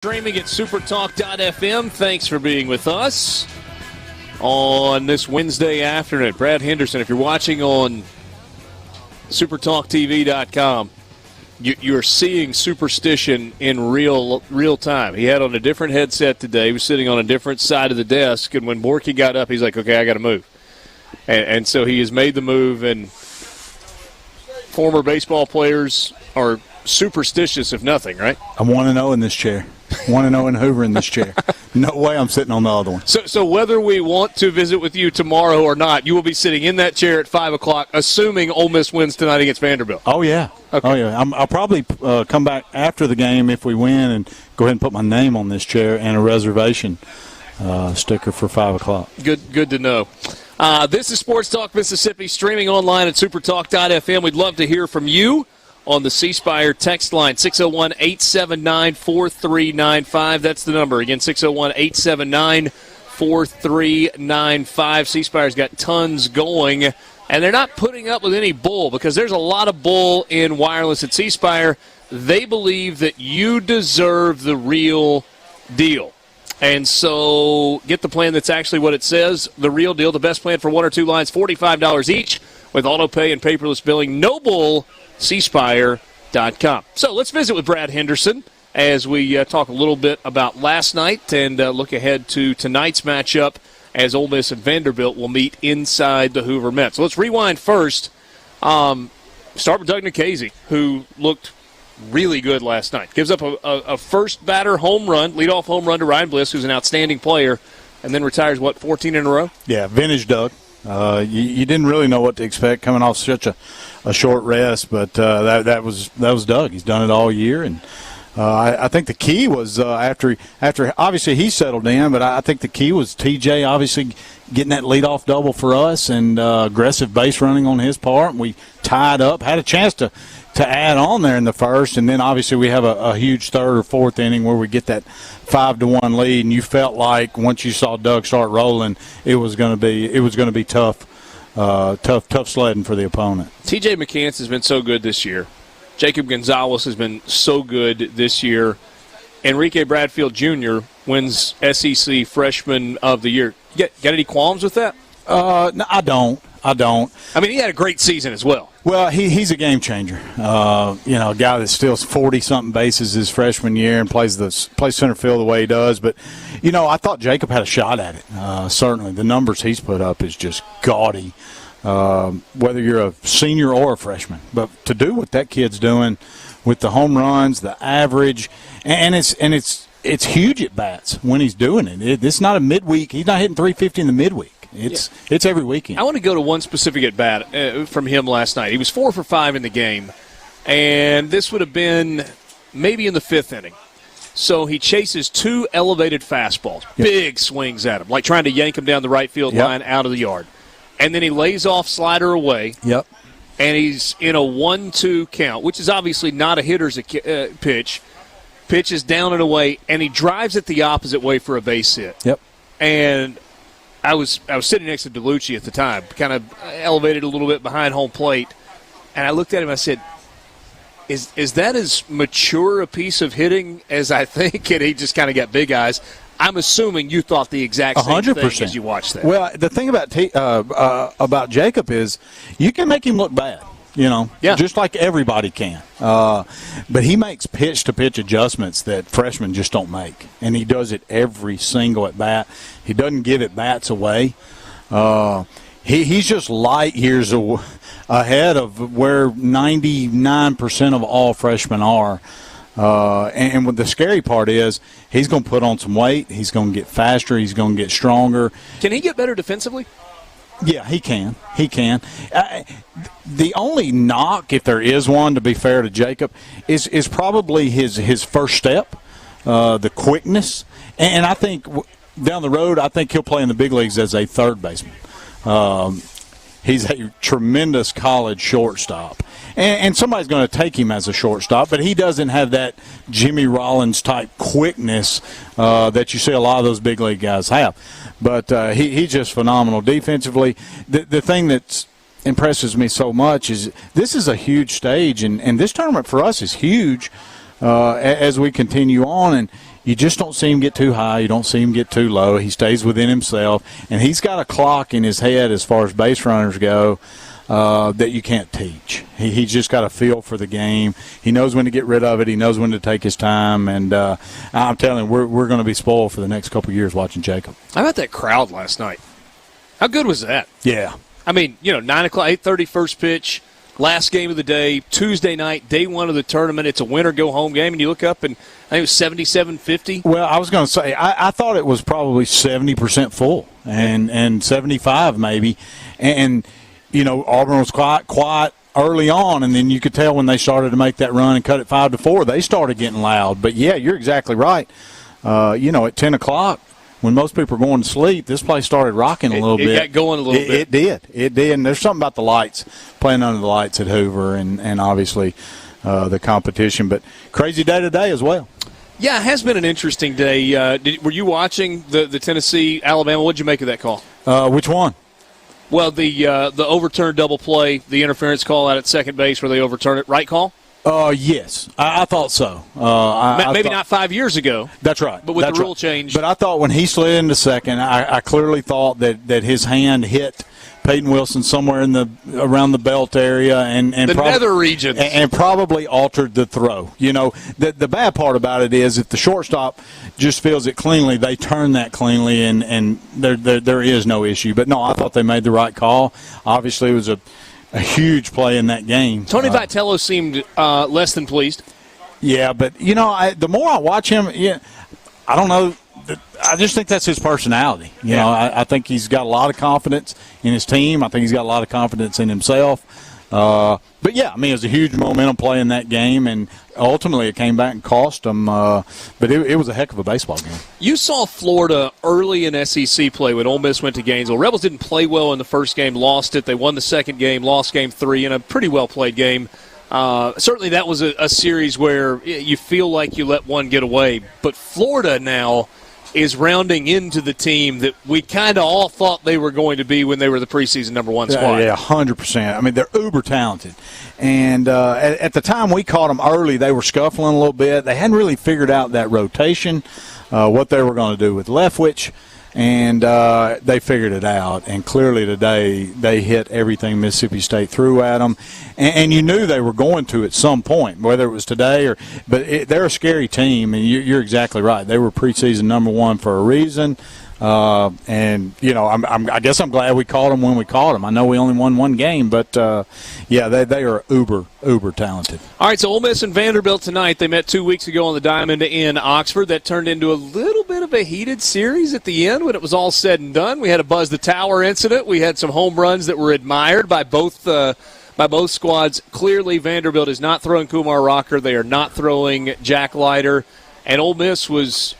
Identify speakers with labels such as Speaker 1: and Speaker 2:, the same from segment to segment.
Speaker 1: Streaming at supertalk.fm. Thanks for being with us on this Wednesday afternoon. Brad Henderson, if you're watching on supertalktv.com, you're seeing Superstition in real time. He had on a different headset today. He was sitting on a different side of the desk, and when Borky got up, he's like, okay, I got to move. And so he has made the move, and former baseball players are superstitious, if nothing, right?
Speaker 2: I'm 1-0 in this chair. 1-0 in Hoover in this chair. No way I'm sitting on the other one.
Speaker 1: So whether we want to visit with you tomorrow or not, you will be sitting in that chair at 5 o'clock, assuming Ole Miss wins tonight against Vanderbilt.
Speaker 2: Oh, yeah.
Speaker 1: Okay.
Speaker 2: Oh, yeah. I'll probably come back after the game if we win and go ahead and put my name on this chair and a reservation sticker for 5 o'clock.
Speaker 1: Good to know. This is Sports Talk Mississippi, streaming online at supertalk.fm. We'd love to hear from you on the C Spire text line, 601-879-4395. That's the number. Again, 601-879-4395. C Spire's got tons going, and they're not putting up with any bull because there's a lot of bull in wireless at C Spire. They believe that you deserve the real deal. And so get the plan that's actually what it says, the real deal, the best plan for one or two lines, $45 each with auto pay and paperless billing. No bull. cspire.com. So let's visit with Brad Henderson as we talk a little bit about last night and look ahead to tonight's matchup as Ole Miss and Vanderbilt will meet inside the Hoover Met. So let's rewind first. Start with Doug Nikhazy, who looked really good last night. Gives up a first batter home run, leadoff home run to Ryan Bliss, who's an outstanding player, and then retires, 14 in a row?
Speaker 2: Yeah, vintage Doug. You didn't really know what to expect coming off such a short rest, but that was Doug. He's done it all year, and I think the key was after obviously he settled in, but I think the key was TJ obviously getting that leadoff double for us and aggressive base running on his part, and we tied up, had a chance to add on there in the first, and then obviously we have a huge third or fourth inning where we get that 5-1 lead, and you felt like once you saw Doug start rolling, it was going to be tough sledding for the opponent.
Speaker 1: TJ McCants has been so good this year. Jacob Gonzalez has been so good this year. Enrique Bradfield Jr. wins SEC Freshman of the Year. Got any qualms with that?
Speaker 2: No, I don't. I
Speaker 1: mean, he had a great season as well.
Speaker 2: Well, he's a game changer. A guy that steals 40-something bases his freshman year and plays center field the way he does. But, I thought Jacob had a shot at it. Certainly, the numbers he's put up is just gaudy, whether you're a senior or a freshman. But to do what that kid's doing with the home runs, the average, and it's huge at bats when he's doing it. It's not a midweek. He's not hitting 350 in the midweek. It's every weekend.
Speaker 1: I want to go to one specific at-bat from him last night. He was 4 for 5 in the game, and this would have been maybe in the 5th inning. So he chases 2 elevated fastballs, big swings at him, like trying to yank him down the right field line out of the yard. And then he lays off slider away, and he's in a 1-2 count, which is obviously not a hitter's pitch. Pitch is down and away, and he drives it the opposite way for a base hit. And I was sitting next to DeLucci at the time, kind of elevated a little bit behind home plate, and I looked at him and I said, is that as mature a piece of hitting as I think? And he just kind of got big eyes. I'm assuming you thought the exact same 100%. Thing as you watched that.
Speaker 2: Well, the thing about Jacob is you can make him look bad. Just like everybody can. But he makes pitch-to-pitch adjustments that freshmen just don't make, and he does it every single at-bat. He doesn't give at-bats away. He's just light years ahead of where 99% of all freshmen are. And what the scary part is he's going to put on some weight. He's going to get faster. He's going to get stronger.
Speaker 1: Can he get better defensively?
Speaker 2: Yeah, he can. The only knock, if there is one, to be fair to Jacob, is probably his first step, the quickness. And I think down the road, I think he'll play in the big leagues as a third baseman. He's a tremendous college shortstop. And somebody's going to take him as a shortstop, but he doesn't have that Jimmy Rollins-type quickness that you see a lot of those big league guys have. But he's just phenomenal defensively. The thing that impresses me so much is this is a huge stage, and this tournament for us is huge as we continue on. And, you just don't see him get too high. You don't see him get too low. He stays within himself, and he's got a clock in his head as far as base runners go that you can't teach. He's just got a feel for the game. He knows when to get rid of it. He knows when to take his time, and I'm telling you, we're going to be spoiled for the next couple of years watching Jacob.
Speaker 1: How about that crowd last night? How good was that?
Speaker 2: Yeah.
Speaker 1: I mean, 9 o'clock, 8:30 first pitch, last game of the day, Tuesday night, day one of the tournament. It's a win-or-go-home game, and you look up, and I think it was 77-50.
Speaker 2: Well, I was going to say, I thought it was probably 70% full and 75 maybe. And, Auburn was quiet early on, and then you could tell when they started to make that run and cut it 5-4, they started getting loud. But, yeah, you're exactly right. At 10 o'clock, when most people were going to sleep, this place started rocking a little bit.
Speaker 1: It got going a little bit.
Speaker 2: It did. And there's something about the lights, playing under the lights at Hoover and obviously the competition. But crazy day today as well.
Speaker 1: Yeah, it has been an interesting day. Were you watching the Tennessee-Alabama? What did you make of that call?
Speaker 2: Which one?
Speaker 1: Well, the overturned double play, the interference call out at second base where they overturned it. Right call?
Speaker 2: Yes, I thought so.
Speaker 1: Maybe not 5 years ago.
Speaker 2: That's right.
Speaker 1: But with the rule change.
Speaker 2: But I thought when he slid into second, I clearly thought that his hand hit Peyton Wilson somewhere around the belt area and
Speaker 1: the nether regions.
Speaker 2: And probably altered the throw. The bad part about it is if the shortstop just feels it cleanly, they turn that cleanly and there is no issue. But, no, I thought they made the right call. Obviously, it was a huge play in that game.
Speaker 1: Tony Vitello seemed less than pleased.
Speaker 2: Yeah, but, the more I watch him, I don't know. I just think that's his personality. I think he's got a lot of confidence in his team. I think he's got a lot of confidence in himself. But, yeah, it was a huge momentum play in that game, and ultimately it came back and cost them. But it was a heck of a baseball game. You
Speaker 1: saw Florida early in SEC play when Ole Miss went to Gainesville. Rebels didn't play well in the first game, lost it. They won the second game, lost game 3 in a pretty well-played game. Certainly that was a series where you feel like you let one get away. But Florida now is rounding into the team that we kind of all thought they were going to be when they were the preseason number 1 squad.
Speaker 2: Yeah, 100%. They're uber talented. And at the time we caught them early, they were scuffling a little bit. They hadn't really figured out that rotation, what they were going to do with Leftwich. And they figured it out. And clearly today they hit everything Mississippi State threw at them. And you knew they were going to at some point, whether it was today but they're a scary team. And you're exactly right. They were preseason number 1 for a reason. I guess I'm glad we caught them when we caught them. I know we only won one game, but they are uber talented.
Speaker 1: All right, so Ole Miss and Vanderbilt tonight. They met 2 weeks ago on the Diamond in Oxford. That turned into a little bit of a heated series at the end when it was all said and done. We had a Buzz the Tower incident. We had some home runs that were admired by both squads. Clearly, Vanderbilt is not throwing Kumar Rocker. They are not throwing Jack Leiter. And Ole Miss was,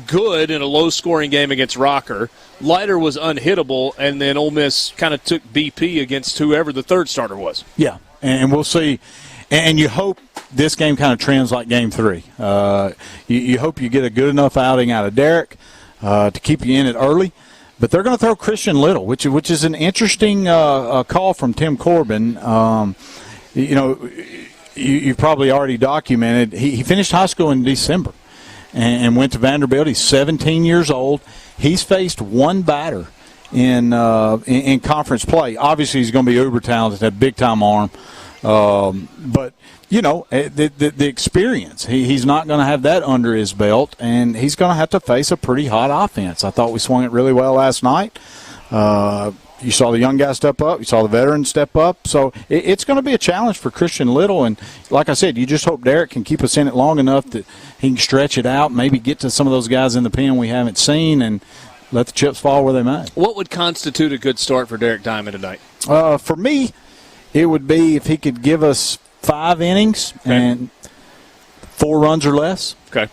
Speaker 1: good in a low-scoring game against Rocker. Leiter was unhittable, and then Ole Miss kind of took BP against whoever the third starter was.
Speaker 2: Yeah, and we'll see. And you hope this game kind of trends like Game 3. You hope you get a good enough outing out of Derek to keep you in it early. But they're going to throw Christian Little, which is an interesting call from Tim Corbin. You've probably already documented. He finished high school in December. And went to Vanderbilt. He's 17 years old. He's faced one batter in conference play. Obviously, he's going to be uber talented, have big-time arm. But, the experience. He's not going to have that under his belt, and he's going to have to face a pretty hot offense. I thought we swung it really well last night. You saw the young guy step up. You saw the veteran step up. So it's going to be a challenge for Christian Little. And like I said, you just hope Derek can keep us in it long enough that he can stretch it out, maybe get to some of those guys in the pen we haven't seen, and let the chips fall where they may.
Speaker 1: What would constitute a good start for Derek Diamond tonight?
Speaker 2: For me, it would be if he could give us 5 innings and 4 runs or less.
Speaker 1: Okay.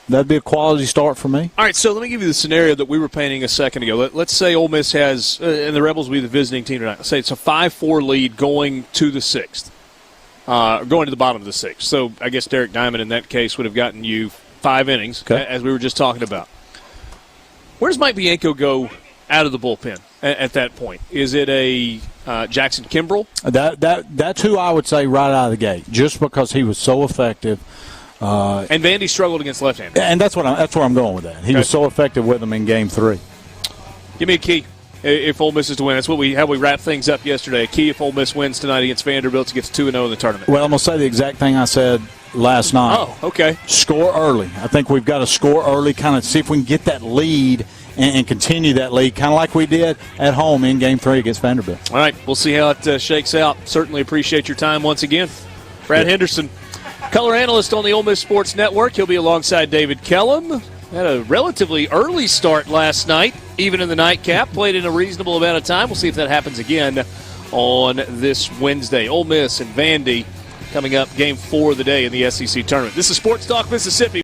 Speaker 2: That'd be a quality start for me.
Speaker 1: All right, so let me give you the scenario that we were painting a second ago. Let's say Ole Miss has, and the Rebels will be the visiting team tonight. Let's say it's a 5-4 lead going to the 6th, going to the bottom of the 6th. So I guess Derek Diamond in that case would have gotten you 5 innings, as we were just talking about. Where does Mike Bianco go out of the bullpen at that point? Is it a Jackson Kimbrell?
Speaker 2: That's who I would say right out of the gate, just because he was so effective
Speaker 1: And Vandy struggled against left-handed.
Speaker 2: And that's where I'm going with that. He was so effective with them in Game 3.
Speaker 1: Give me a key if Ole Miss is to win. That's how we wrapped things up yesterday. A key if Ole Miss wins tonight against Vanderbilt to get to 2-0 in the tournament.
Speaker 2: Well, I'm going to say the exact thing I said last night.
Speaker 1: Oh, okay.
Speaker 2: Score early. I think we've got to score early, kind of see if we can get that lead and continue that lead, kind of like we did at home in Game 3 against Vanderbilt.
Speaker 1: All right, we'll see how it shakes out. Certainly appreciate your time once again. Brad Henderson, color analyst on the Ole Miss Sports Network. He'll be alongside David Kellum. Had a relatively early start last night, even in the nightcap. Played in a reasonable amount of time. We'll see if that happens again on this Wednesday. Ole Miss and Vandy coming up, Game 4 of the day in the SEC tournament. This is Sports Talk Mississippi.